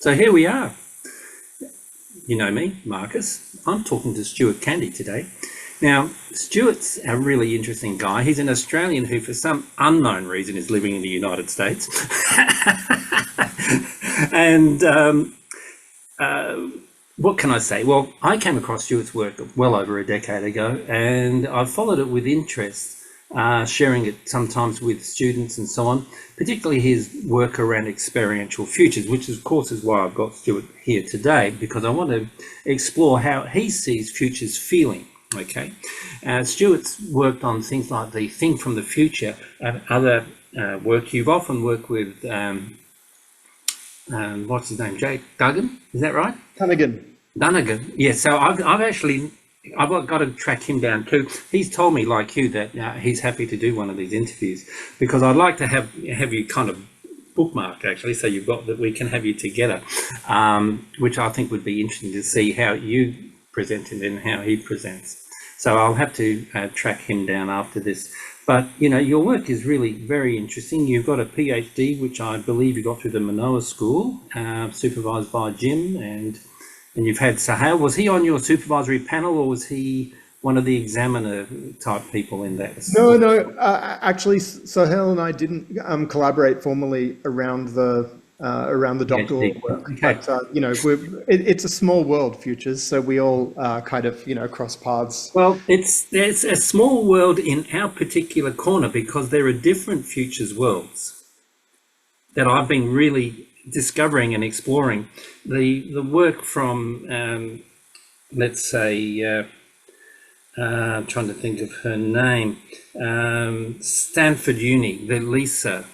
So here we are. You know me, Marcus. I'm talking to Stuart Candy today. Now, Stuart's a really interesting guy. He's an Australian who, for some unknown reason, is living in the United States. And what can I say? Well, I came across Stuart's work well over a decade ago, and I've followed it with interest, sharing it sometimes with students and so on, particularly his work around experiential futures, which of course is why I've got Stuart here today, because I want to explore how he sees futures feeling. Okay, Stuart's worked on things like the Think from the Future and other work. You've often worked with, what's his name, Jake Duggan, is that right? Dunnigan, yeah. So I've got to track him down too. He's told me, like you, that he's happy to do one of these interviews, because I'd like to have you kind of bookmarked, actually, so you've got that we can have you together, which I think would be interesting to see how you present it and how he presents. So I'll have to track him down after this. But, you know, your work is really very interesting. You've got a PhD, which I believe you got through the Manoa School, supervised by Jim, and you've had Sahel. Was he on your supervisory panel, or was he one of the examiner type people in that? No. Actually, Sahel and I didn't collaborate formally around the doctoral work. Okay. But you know, it's a small world, futures, so we all kind of, you know, cross paths. Well, it's a small world in our particular corner, because there are different futures worlds that I've been really discovering and exploring. The work from let's say I'm trying to think of her name, Stanford Uni, the Lisa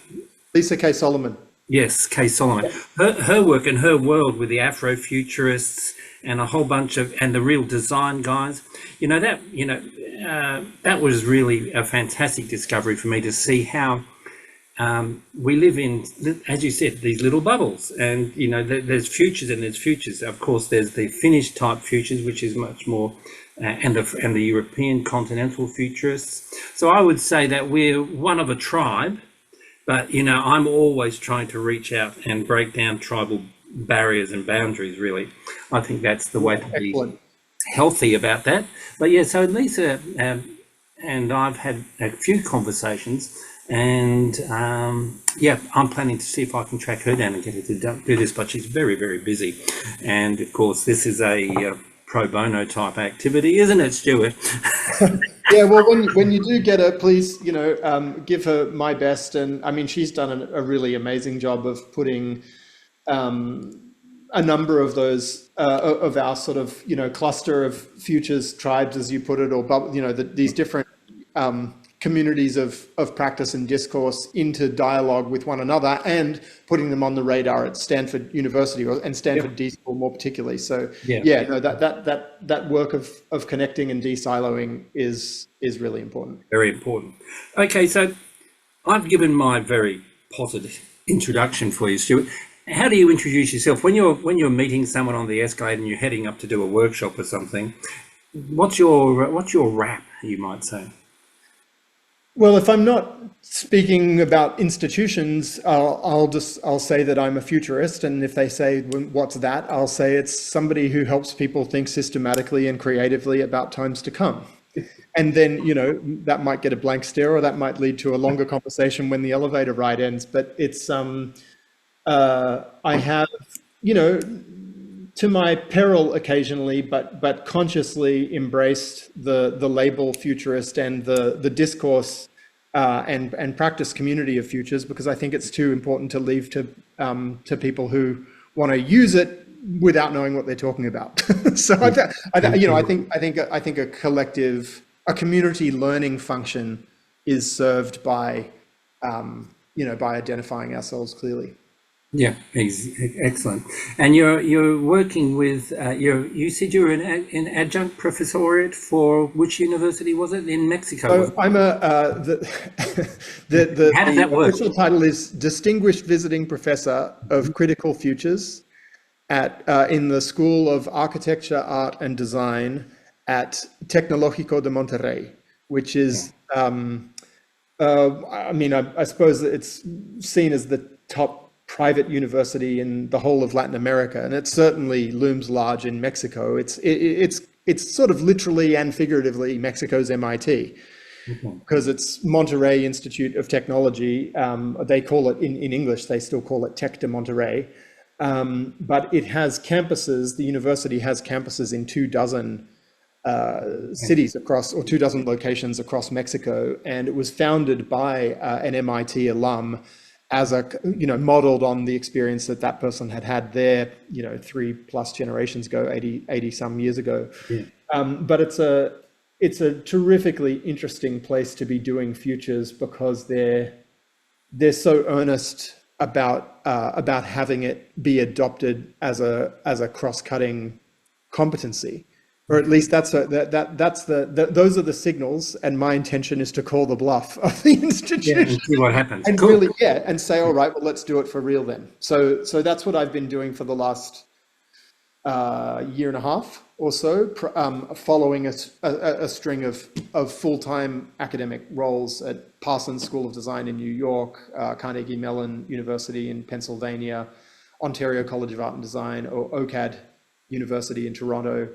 K. Solomon. Yes, Kay Solomon. Her work and her world with the Afrofuturists and a whole bunch of, and the real design guys, that was really a fantastic discovery for me, to see how we live in, as you said, these little bubbles, and you know, there's futures and there's futures. Of course, there's the Finnish type futures, which is much more, and the European continental futurists. So I would say that we're one of a tribe. But, you know, I'm always trying to reach out and break down tribal barriers and boundaries, really. I think that's the way to be healthy about that. But, yeah, so Lisa and I've had a few conversations, and, yeah, I'm planning to see if I can track her down and get her to do this, but she's very, very busy. And, of course, this is a pro bono type activity, isn't it, Stuart? Yeah, well, when you do get her, please, you know, give her my best. And I mean, she's done a really amazing job of putting a number of those of our sort of, you know, cluster of futures tribes, as you put it, or, you know, these different communities of practice and discourse into dialogue with one another, and putting them on the radar at Stanford University and Stanford D School more particularly. So yeah, no, that work of connecting and de-siloing is really important. Very important. Okay, so I've given my very positive introduction for you, Stuart. How do you introduce yourself when you're meeting someone on the escalator and you're heading up to do a workshop or something? What's your rap, you might say? Well, if I'm not speaking about institutions, I'll say that I'm a futurist, and if they say, what's that? I'll say it's somebody who helps people think systematically and creatively about times to come. And then, you know, that might get a blank stare, or that might lead to a longer conversation when the elevator ride ends. But it's, I have, you know, to my peril occasionally, but consciously embraced the label futurist and the discourse and practice community of futures, because I think it's too important to leave to people who want to use it without knowing what they're talking about. So I think a collective, a community learning function is served by by identifying ourselves clearly. Yeah, excellent. And you're working with you said you were an adjunct professoriate for which university was it in Mexico? So I'm the How does that work? Official title is Distinguished Visiting Professor of Critical Futures at in the School of Architecture, Art and Design at Tecnológico de Monterrey, which is I mean I suppose it's seen as the top private university in the whole of Latin America, and it certainly looms large in Mexico. It's sort of literally and figuratively Mexico's MIT, because it's Monterrey Institute of Technology. They call it in English, they still call it Tec de Monterrey. But it has campuses, the university has campuses in 24 cities across, or 24 locations across Mexico. And it was founded by an MIT alum as modeled on the experience that that person had had there, 3+ generations ago, 80 some years ago. Yeah. But it's a terrifically interesting place to be doing futures, because they're so earnest about having it be adopted as a cross-cutting competency, or at least those are the signals. And my intention is to call the bluff of the institution, and see what happens. and Cool. really, and say, all right, well, let's do it for real then. So that's what I've been doing for the last year and a half or so, following a string of full-time academic roles at Parsons School of Design in New York, Carnegie Mellon University in Pennsylvania, Ontario College of Art and Design, or OCAD University in Toronto,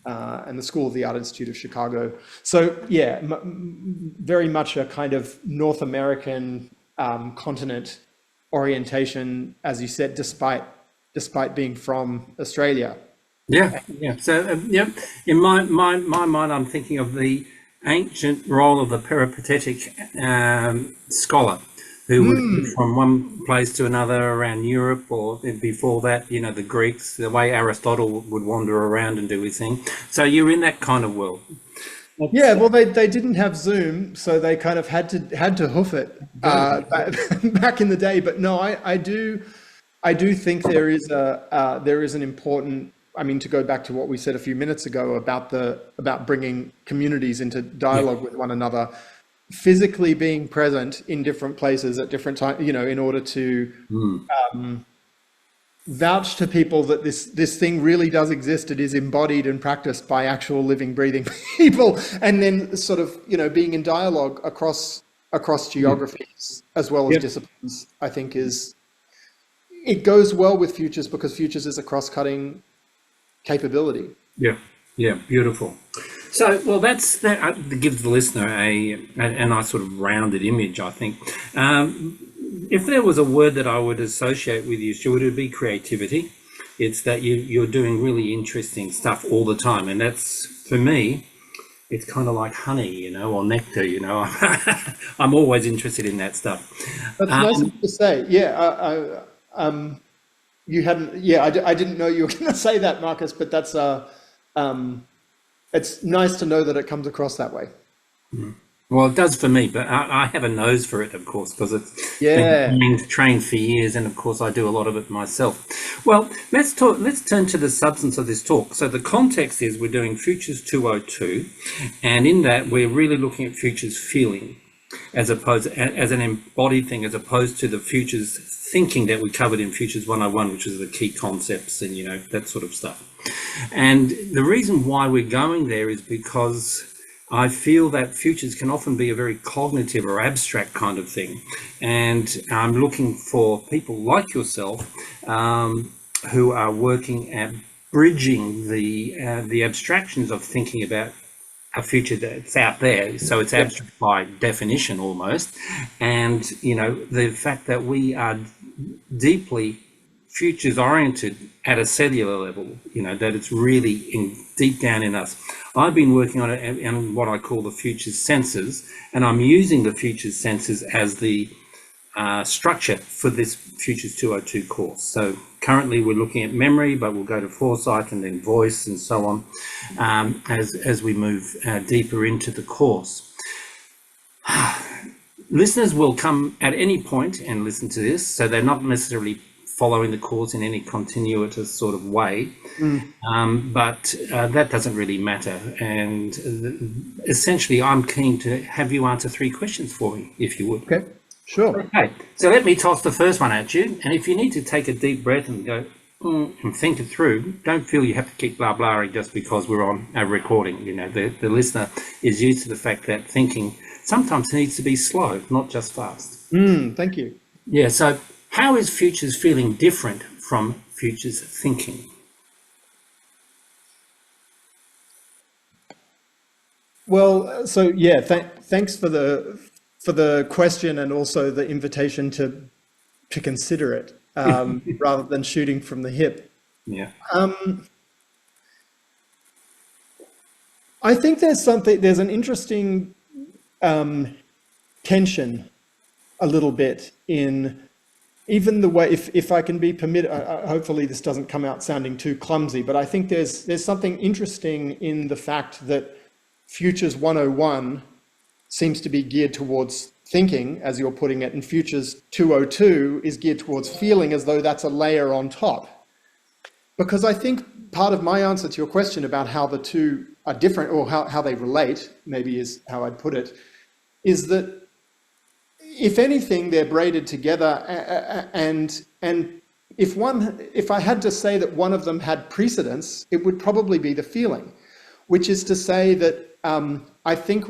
and the School of the Art Institute of Chicago. So yeah, very much a kind of North American continent orientation, as you said, despite being from Australia. Yeah. So, in my mind, I'm thinking of the ancient role of the peripatetic scholar, who would move from one place to another around Europe, or before that, the Greeks, the way Aristotle would wander around and do his thing. So you're in that kind of world. Yeah, well, they didn't have Zoom, so they kind of had to hoof it back in the day. But no, I do think there is an important. I mean, to go back to what we said a few minutes ago about bringing communities into dialogue with one another, physically being present in different places at different times, in order to vouch to people that this thing really does exist. It is embodied and practiced by actual living, breathing people, and then sort of being in dialogue across geographies as well as disciplines. I think it goes well with futures, because futures is a cross-cutting capability. Yeah, beautiful. So, well, that gives the listener a nice sort of rounded image, I think. If there was a word that I would associate with you, Stuart, it would be creativity. It's that you're doing really interesting stuff all the time, and that's, for me, it's kind of like honey, or nectar. I'm always interested in that stuff. That's nice of you to say. Yeah, you hadn't. Yeah, I didn't know you were going to say that, Marcus. But that's it's nice to know that it comes across that way. Well, it does for me, but I have a nose for it, of course, because it's been trained for years, and of course I do a lot of it myself. Well, let's turn to the substance of this talk. So the context is we're doing Futures 202, and in that we're really looking at futures feeling as an embodied thing, as opposed to the futures thinking that we covered in Futures 101, which is the key concepts and that sort of stuff. And the reason why we're going there is because I feel that futures can often be a very cognitive or abstract kind of thing. And I'm looking for people like yourself who are working at bridging the abstractions of thinking about a future that's out there. So it's abstract by definition almost. And, the fact that we are deeply futures oriented at a cellular level, that it's really deep down in us. I've been working on it in what I call the futures senses, and I'm using the futures senses as the structure for this Futures 202 course. So currently we're looking at memory, but we'll go to foresight and then voice and so on as we move deeper into the course. Listeners will come at any point and listen to this, so they're not necessarily following the course in any continuous sort of way, but that doesn't really matter. And essentially, I'm keen to have you answer 3 questions for me, if you would. Okay, sure. Okay, so let me toss the first one at you. And if you need to take a deep breath and go and think it through, don't feel you have to keep blah blahing just because we're on a recording. The listener is used to the fact that thinking sometimes needs to be slow, not just fast. Thank you. Yeah, so How is futures feeling different from futures thinking? Well, so yeah, thanks for the question and also the invitation to consider it rather than shooting from the hip. Yeah. I think there's an interesting tension a little bit in even the way, if I can be permitted, hopefully this doesn't come out sounding too clumsy, but I think there's something interesting in the fact that Futures 101 seems to be geared towards thinking, as you're putting it, and Futures 202 is geared towards feeling, as though that's a layer on top. Because I think part of my answer to your question about how the two are different, or how they relate, maybe is how I'd put it, is that if anything, they're braided together, and if I had to say that one of them had precedence, it would probably be the feeling, which is to say that I think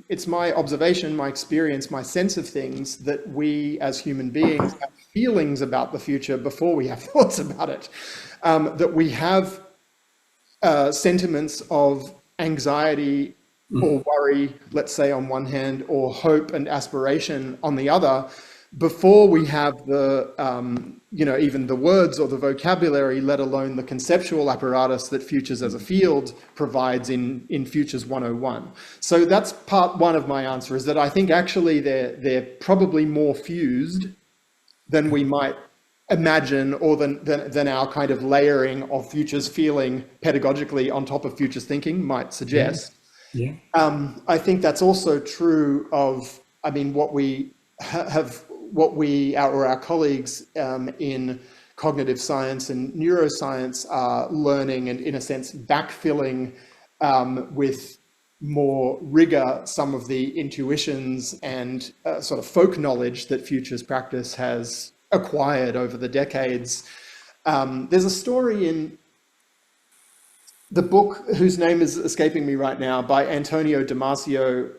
it's my observation, my experience, my sense of things that we as human beings have feelings about the future before we have thoughts about it, that we have sentiments of anxiety or worry, let's say on one hand, or hope and aspiration on the other, before we have the, even the words or the vocabulary, let alone the conceptual apparatus that Futures as a field provides in Futures 101. So that's part one of my answer, is that I think actually they're probably more fused than we might imagine, or than our kind of layering of Futures feeling pedagogically on top of Futures thinking might suggest. Yeah. I think that's also true of, what we our colleagues in cognitive science and neuroscience are learning, and in a sense backfilling with more rigor some of the intuitions and sort of folk knowledge that Futures practice has acquired over the decades. There's a story in the book, whose name is escaping me right now, by Antonio Damasio,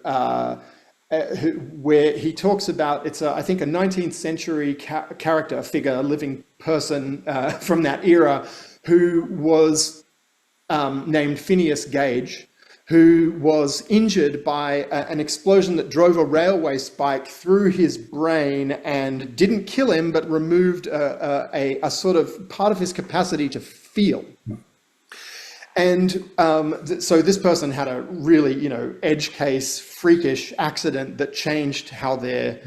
where he talks about, it's I think a 19th century character, figure, a living person from that era, who was named Phineas Gage, who was injured by an explosion that drove a railway spike through his brain and didn't kill him, but removed a sort of part of his capacity to feel. And so this person had a really, edge case, freakish accident that changed how their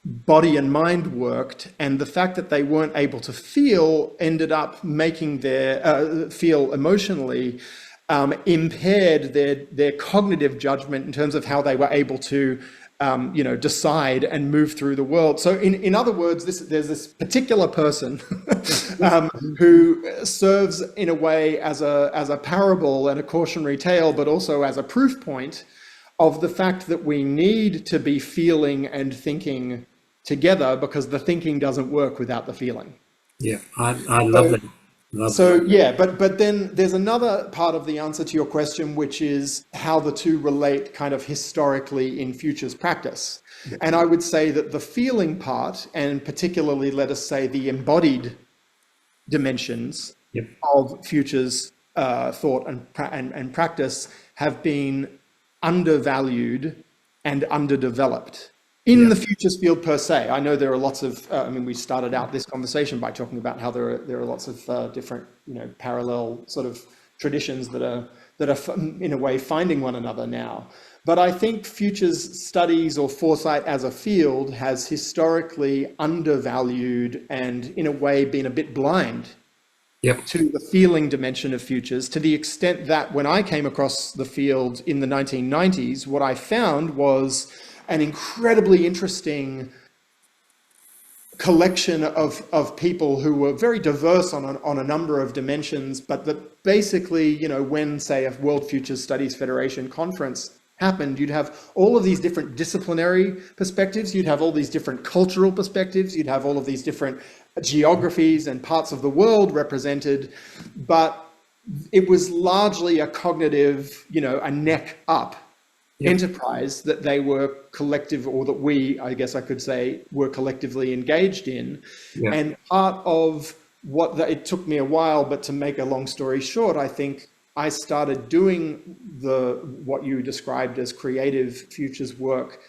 body and mind worked. And the fact that they weren't able to feel ended up making their feel emotionally, impaired their cognitive judgment in terms of how they were able to decide and move through the world. So in other words, there's this particular person who serves in a way as a parable and a cautionary tale, but also as a proof point of the fact that we need to be feeling and thinking together, because the thinking doesn't work without the feeling. Yeah, I love that. Yeah, but then there's another part of the answer to your question, which is how the two relate kind of historically in Futures practice. Yeah. And I would say that the feeling part, and particularly, let us say, the embodied dimensions of Futures thought and practice have been undervalued and underdeveloped in the Futures field per se. I know there are lots of, we started out this conversation by talking about how there are lots of different, parallel sort of traditions that are in a way finding one another now. But I think Futures studies or foresight as a field has historically undervalued and in a way been a bit blind to the feeling dimension of Futures, to the extent that when I came across the field in the 1990s, what I found was an incredibly interesting collection of people who were very diverse on a number of dimensions, but that basically, when, say, a World Futures Studies Federation conference happened, you'd have all of these different disciplinary perspectives, you'd have all these different cultural perspectives, you'd have all of these different geographies and parts of the world represented, but it was largely a cognitive, a neck up Yep. enterprise that they were collective, or that we, I guess I could say, were collectively engaged in. Yep. And part of it took me a while, but to make a long story short, I think I started doing what you described as creative futures work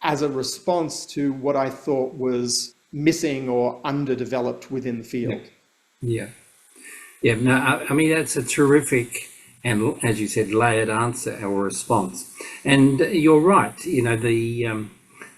as a response to what I thought was missing or underdeveloped within the field. Yeah. Yeah. No, I mean, that's a terrific and, as you said, layered answer or response. And you're right. You know, the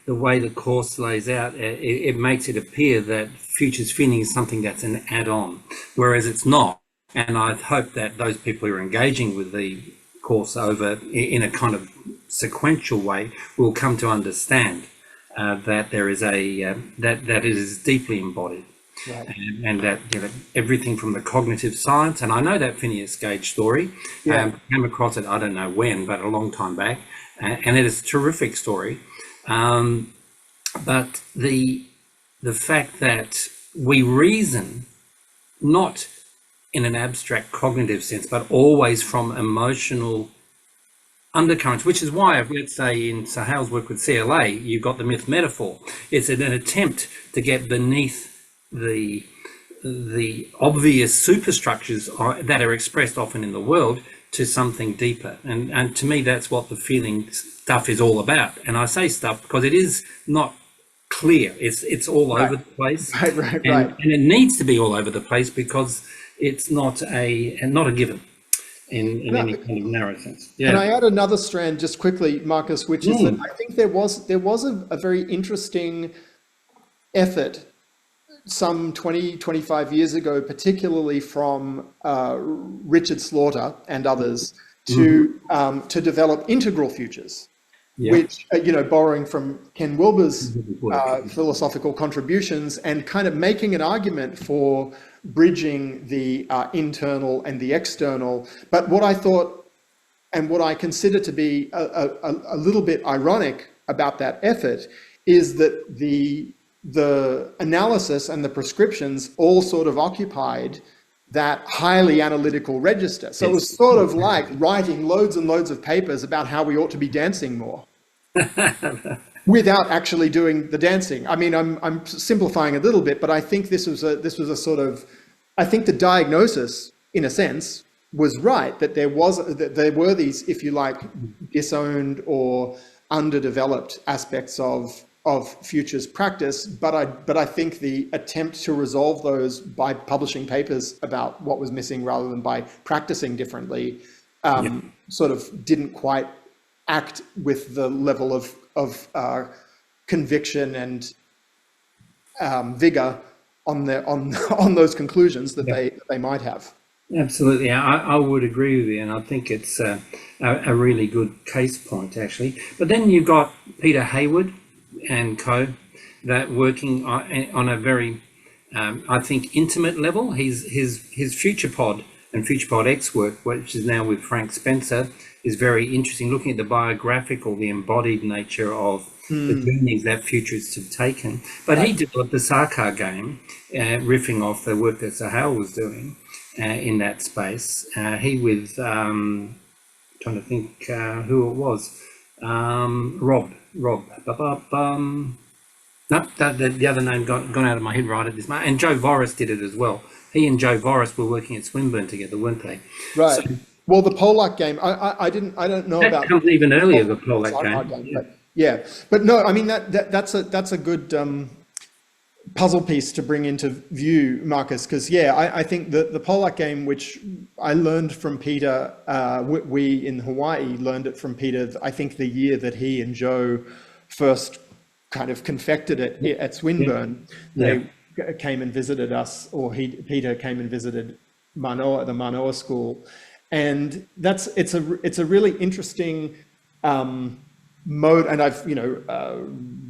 way the course lays out, it makes it appear that futures finning is something that's an add-on, whereas it's not. And I hope that those people who are engaging with the course over in a kind of sequential way will come to understand that there is that it is deeply embodied. Right. And that, you know, everything from the cognitive science, and I know that Phineas Gage story, came across it, I don't know when, but a long time back, and it is a terrific story. But the fact that we reason not in an abstract cognitive sense, but always from emotional undercurrents, which is why, let's say in Sahal's work with CLA, you've got the myth metaphor. It's an attempt to get beneath the obvious superstructures that are expressed often in the world to something deeper. And to me, that's what the feeling stuff is all about. And I say stuff because it is not clear. It's all over the place. Right. And it needs to be all over the place because it's not a given in any kind of narrow sense. Yeah. And I add another strand just quickly, Marcus, which is that I think there was a very interesting effort some 20, 25 years ago, particularly from Richard Slaughter and others, to develop integral futures, which, borrowing from Ken Wilber's philosophical contributions and kind of making an argument for bridging the internal and the external. But what I thought, and what I consider to be a little bit ironic about that effort, is that the analysis and the prescriptions all sort of occupied that highly analytical register. So it was sort of like writing loads and loads of papers about how we ought to be dancing more without actually doing the dancing. I mean, I'm simplifying a little bit, but I think this was a sort of, I think the diagnosis, in a sense, was right, that there were these, if you like, disowned or underdeveloped aspects of futures practice, but I think the attempt to resolve those by publishing papers about what was missing rather than by practicing differently sort of didn't quite act with the level of conviction and vigor on those conclusions that they might have. Absolutely, I would agree with you, and I think it's a really good case point, actually. But then you've got Peter Hayward and co, that working on a very, I think, intimate level. His FuturePod and FuturePod X work, which is now with Frank Spencer, is very interesting, looking at the biographical, the embodied nature of the journeys that futurists have taken. But he developed the Sarkar game, riffing off the work that Sahel was doing in that space. He with, trying to think who it was, Rob. No, the other name gone out of my head right at this moment. And Joe Voris did it as well. He and Joe Voris were working at Swinburne together, weren't they? Right. So, well, the Pollack game, I don't know about. That comes even earlier, the Pollack game. But no, I mean that's a good puzzle piece to bring into view, Marcus, because I think the Pollack game, which I learned from Peter, we in Hawaii learned it from Peter, I think the year that he and Joe first kind of confected it at Swinburne. They came and visited us, or Peter came and visited Manoa, the Manoa school, and it's a really interesting mode, and I've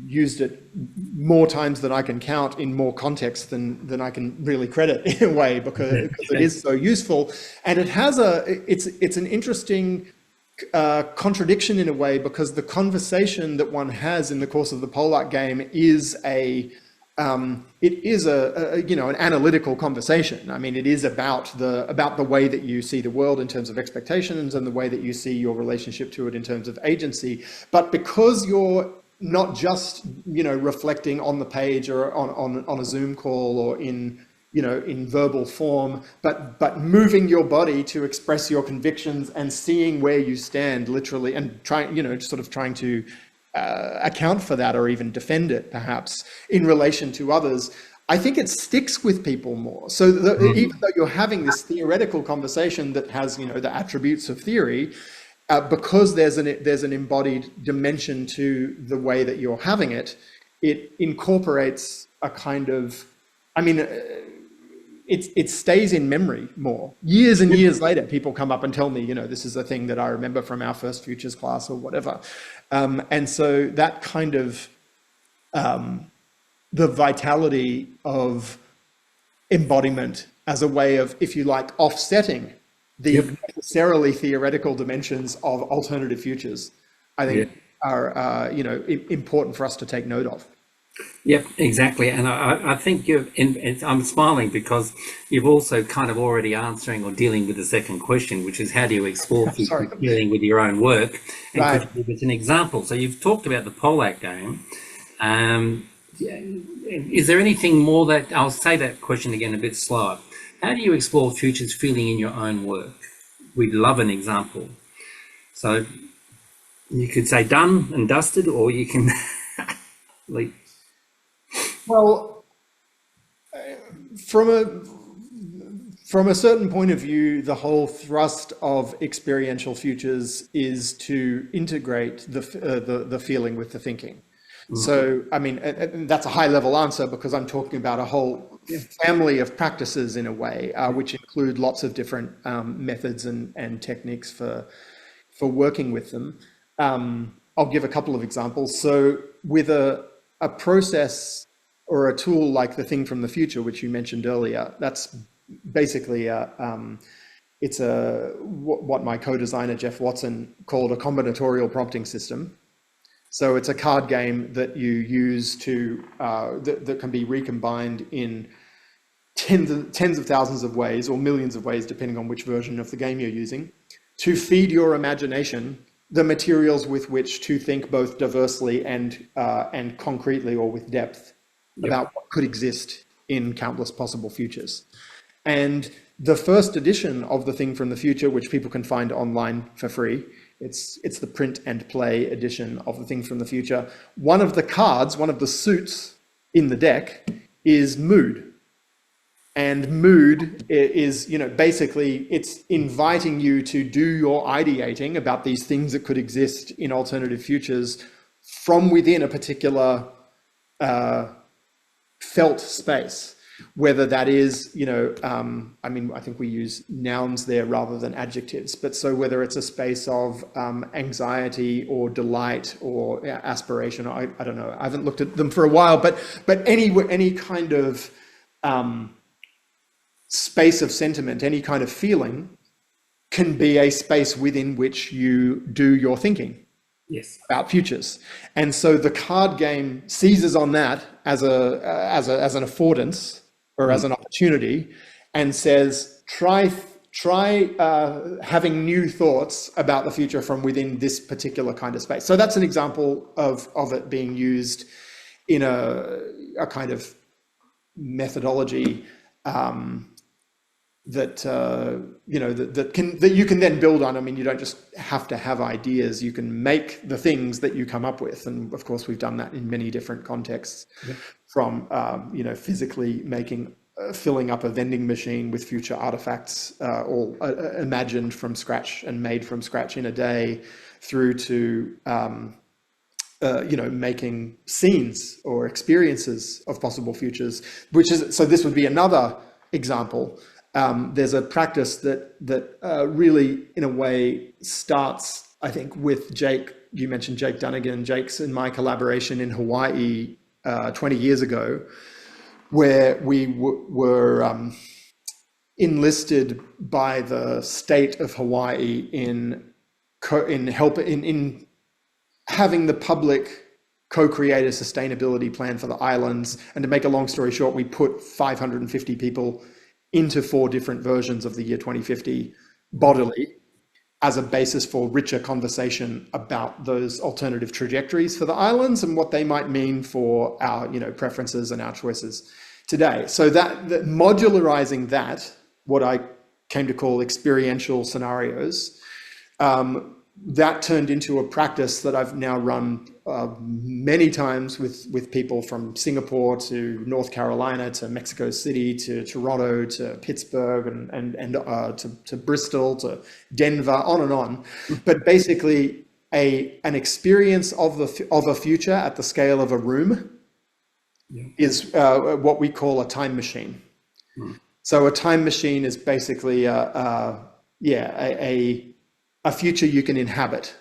used it more times than I can count in more contexts than I can really credit in a way, because it is so useful, and it has it's an interesting contradiction in a way, because the conversation that one has in the course of the Pollack game is a it is an analytical conversation. I mean, it is about the way that you see the world in terms of expectations and the way that you see your relationship to it in terms of agency. But because you're not just reflecting on the page or on a Zoom call or in verbal form, but moving your body to express your convictions and seeing where you stand literally and trying to account for that or even defend it perhaps in relation to others, I think it sticks with people more. So even though you're having this theoretical conversation that has the attributes of theory, because there's an embodied dimension to the way that you're having it, it incorporates a kind of, I mean, it stays in memory more. Years and years later, people come up and tell me, this is a thing that I remember from our first futures class or whatever. And so that kind of the vitality of embodiment as a way of, if you like, offsetting the necessarily theoretical dimensions of alternative futures, I think are important for us to take note of. Yep, exactly. And I think I'm smiling because you've also kind of already answering or dealing with the second question, which is how do you explore future feeling with your own work? And Right. could you give us an example? So you've talked about the Pollack game. Is there anything more that, I'll say that question again a bit slower. How do you explore futures feeling in your own work? We'd love an example. So you could say done and dusted, or you can leave. Well, from a certain point of view, the whole thrust of experiential futures is to integrate the feeling with the thinking. So, I mean, and that's a high level answer because I'm talking about a whole family of practices in a way, which include lots of different methods and techniques for working with them. I'll give a couple of examples. So with a process or a tool like the thing from the future, which you mentioned earlier, that's basically it's what my co-designer Jeff Watson called a combinatorial prompting system. So it's a card game that you use to that can be recombined in tens of thousands of ways or millions of ways, depending on which version of the game you're using, to feed your imagination the materials with which to think both diversely and concretely or with depth about what could exist in countless possible futures. And the first edition of the thing from the future, which people can find online for free, it's the print and play edition of the thing from the future. One of the cards, one of the suits in the deck is mood. And mood is, basically it's inviting you to do your ideating about these things that could exist in alternative futures from within a particular felt space, whether that is, I mean, I think we use nouns there rather than adjectives, but so whether it's a space of anxiety or delight or aspiration, I don't know, I haven't looked at them for a while, but any kind of space of sentiment, any kind of feeling can be a space within which you do your thinking. Yes. About futures. And so the card game seizes on that as an affordance or as an opportunity and says, try having new thoughts about the future from within this particular kind of space. So that's an example of it being used in a kind of methodology that you can then build on. I mean, you don't just have to have ideas. You can make the things that you come up with, and of course, we've done that in many different contexts. From physically filling up a vending machine with future artifacts, all imagined from scratch and made from scratch in a day, through to making scenes or experiences of possible futures. So this would be another example. There's a practice that really, in a way, starts, I think, with Jake. You mentioned Jake Dunnigan. Jake's and my collaboration in Hawaii 20 years ago, where we were enlisted by the state of Hawaii in having the public co-create a sustainability plan for the islands. And to make a long story short, we put 550 people into 4 different versions of the year 2050 bodily as a basis for richer conversation about those alternative trajectories for the islands and what they might mean for our, preferences and our choices today. So that modularizing that, what I came to call experiential scenarios, that turned into a practice that I've now run many times with people from Singapore to North Carolina to Mexico City to Toronto to Pittsburgh and to Bristol to Denver, on and on. But basically, an experience of a future at the scale of a room is what we call a time machine. So a time machine is basically a future you can inhabit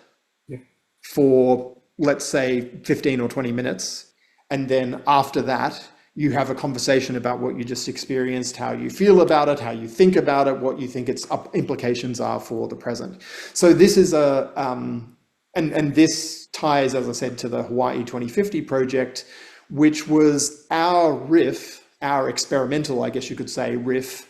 for, let's say, 15 or 20 minutes. And then after that, you have a conversation about what you just experienced, how you feel about it, how you think about it, what you think its implications are for the present. So this is and this ties, as I said, to the Hawaii 2050 project, which was our experimental, I guess you could say, riff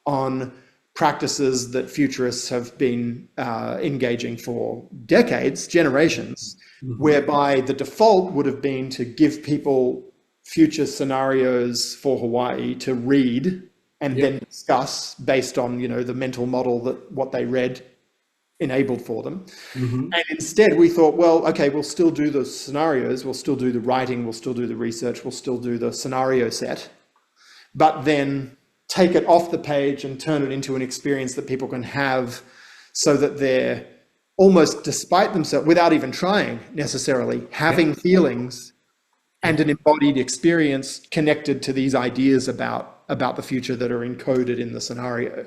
on practices that futurists have been engaging for decades, generations, whereby the default would have been to give people future scenarios for Hawaii to read and then discuss based on, the mental model that what they read enabled for them. And instead we thought, well, okay, we'll still do the scenarios, we'll still do the writing, we'll still do the research, we'll still do the scenario set, but then take it off the page and turn it into an experience that people can have so that they're almost, despite themselves, without even trying necessarily, having feelings and an embodied experience connected to these ideas about the future that are encoded in the scenario.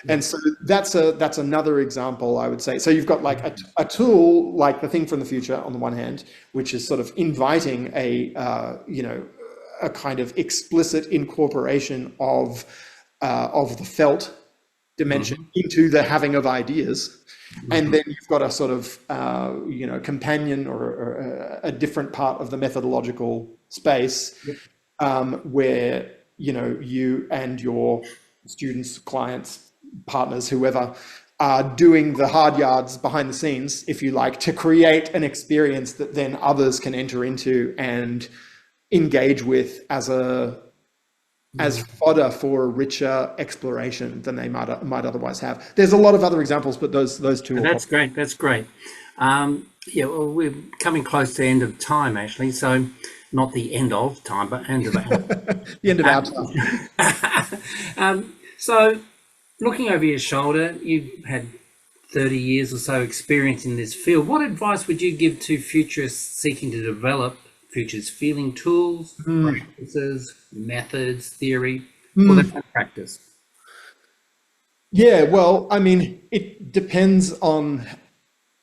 And so that's another example, I would say. So you've got like a tool like the Thing from the Future on the one hand, which is sort of inviting a kind of explicit incorporation of the felt dimension into the having of ideas. And then you've got a sort of, companion or a different part of the methodological space where, you and your students, clients, partners, whoever, are doing the hard yards behind the scenes, if you like, to create an experience that then others can enter into and engage with as fodder for a richer exploration than they might otherwise have. There's a lot of other examples, but those two. That's great. That's great. Well, we're coming close to the end of time, actually. So, not the end of time, but end of the end of our time. So, looking over your shoulder, you've had 30 years or so experience in this field. What advice would you give to futurists seeking to develop futures feeling tools, practices, methods, theory, for their practice? Yeah, well, I mean, it depends on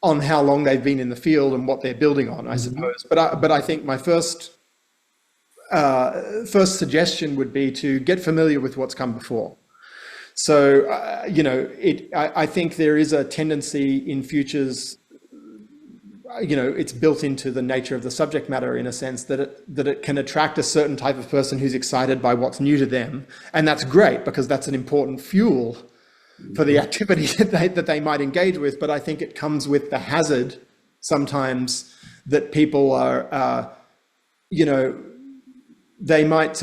how long they've been in the field and what they're building on, I suppose. But I think my first suggestion would be to get familiar with what's come before. So, I think there is a tendency in futures, it's built into the nature of the subject matter in a sense that it can attract a certain type of person who's excited by what's new to them. And that's great because that's an important fuel for the activity that they might engage with. But I think it comes with the hazard sometimes that people are, they might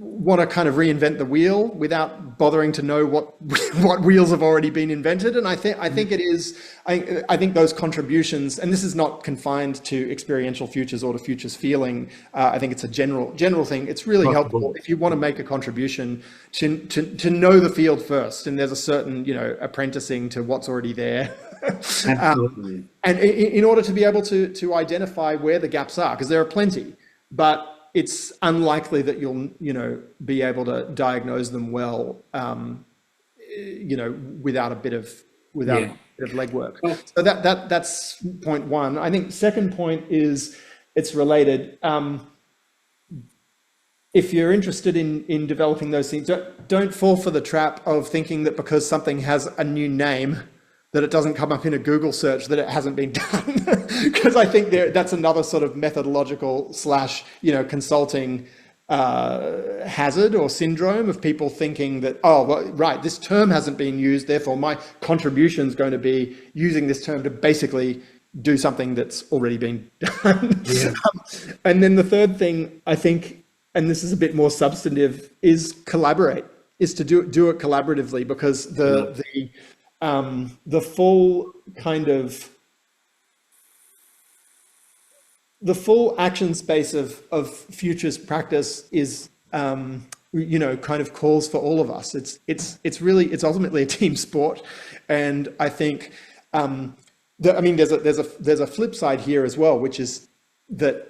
want to kind of reinvent the wheel without bothering to know what wheels have already been invented. And I think it is, I think those contributions, and this is not confined to experiential futures or to futures feeling. I think it's a general thing. It's really helpful if you want to make a contribution to know the field first. And there's a certain, apprenticing to what's already there. Absolutely. And in order to be able to identify where the gaps are, because there are plenty, but it's unlikely that you'll, be able to diagnose them well, without a bit of legwork. So that's point one. I think second point is it's related. If you're interested in developing those things, don't fall for the trap of thinking that because something has a new name, that it doesn't come up in a Google search that it hasn't been done. Because I think that's another sort of methodological slash, consulting hazard or syndrome of people thinking that, oh, well, right, this term hasn't been used, therefore my contribution is going to be using this term to basically do something that's already been done. Yeah. And then the third thing, I think, and this is a bit more substantive, is collaborate, is to do it collaboratively, because the full kind of the full action space of futures practice is kind of calls for all of us. It's ultimately a team sport, and I think there's a flip side here as well, which is that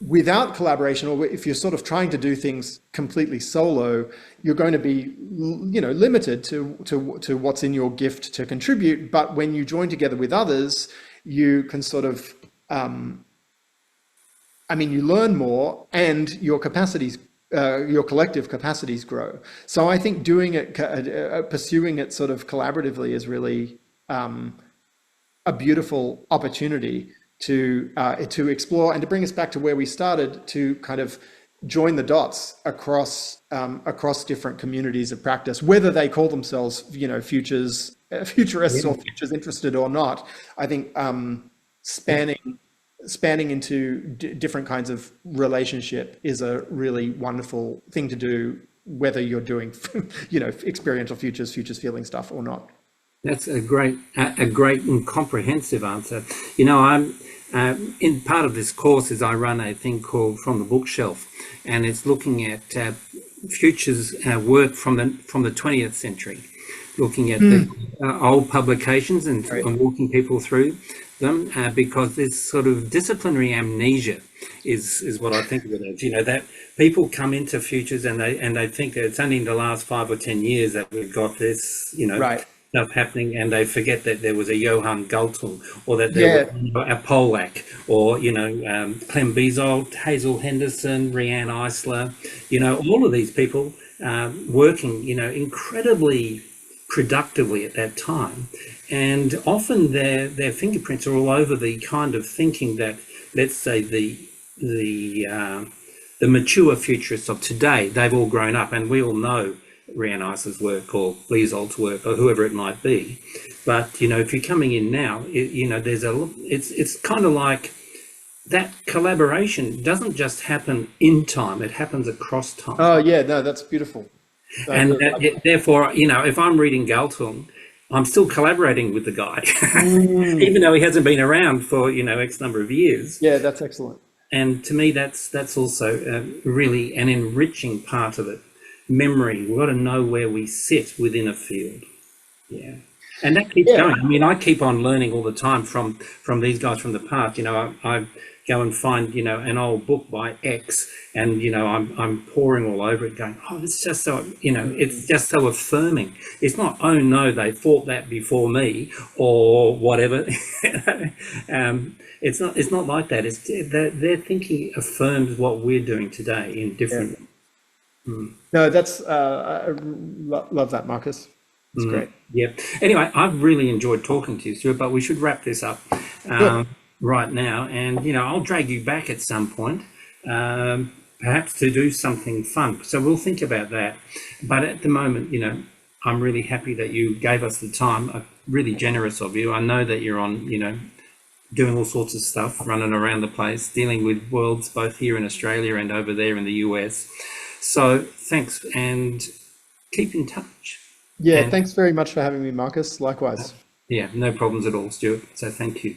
without collaboration, or if you're sort of trying to do things completely solo, you're going to be limited to what's in your gift to contribute. But when you join together with others, you can sort of you learn more, and your capacities, your collective capacities grow. So I think doing it, pursuing it sort of collaboratively is really a beautiful opportunity to explore, and to bring us back to where we started, to kind of join the dots across different communities of practice, whether they call themselves futurists or futures interested or not. I think spanning into different kinds of relationship is a really wonderful thing to do, whether you're doing experiential futures feeling stuff or not. That's a great and comprehensive answer. I'm in part of this course is I run a thing called From the Bookshelf, and it's looking at futures work from the 20th century, looking at the old publications and walking people through them, because this sort of disciplinary amnesia is what I think of it as. That people come into futures and they think that it's only in the last 5 or 10 years that we've got this, stuff happening, and they forget that there was a Johann Galtung, or that there was a Pollack, or Clem Bezold, Hazel Henderson, Rianne Eisler, all of these people working incredibly productively at that time, and often their fingerprints are all over the kind of thinking that, let's say, the mature futurists of today, they've all grown up, and we all know Rianne Eisler's work or Bezold's work or whoever it might be. But if you're coming in now, it's kind of like that collaboration doesn't just happen in time; it happens across time. Oh yeah, no, that's beautiful. And therefore, if I'm reading Galtung, I'm still collaborating with the guy, even though he hasn't been around for X number of years. Yeah, that's excellent. And to me, that's also really an enriching part of it. Memory. We've got to know where we sit within a field. Yeah. And that keeps going. I keep on learning all the time from these guys from the past. I go and find, an old book by X, and, I'm pouring all over it going, oh, it's just so, it's just so affirming. It's not, oh no, they thought that before me or whatever. It's not like that. It's their thinking affirms what we're doing today in different. No, that's I love that, Marcus. It's great. Yeah. Anyway, I've really enjoyed talking to you, Stuart, but we should wrap this up right now. And I'll drag you back at some point, perhaps to do something fun. So we'll think about that. But at the moment, I'm really happy that you gave us the time. Really generous of you. I know that you're on, doing all sorts of stuff, running around the place, dealing with worlds both here in Australia and over there in the US. So thanks, and keep in touch. Yeah, thanks very much for having me, Marcus. Likewise. Yeah, no problems at all, Stuart. So thank you.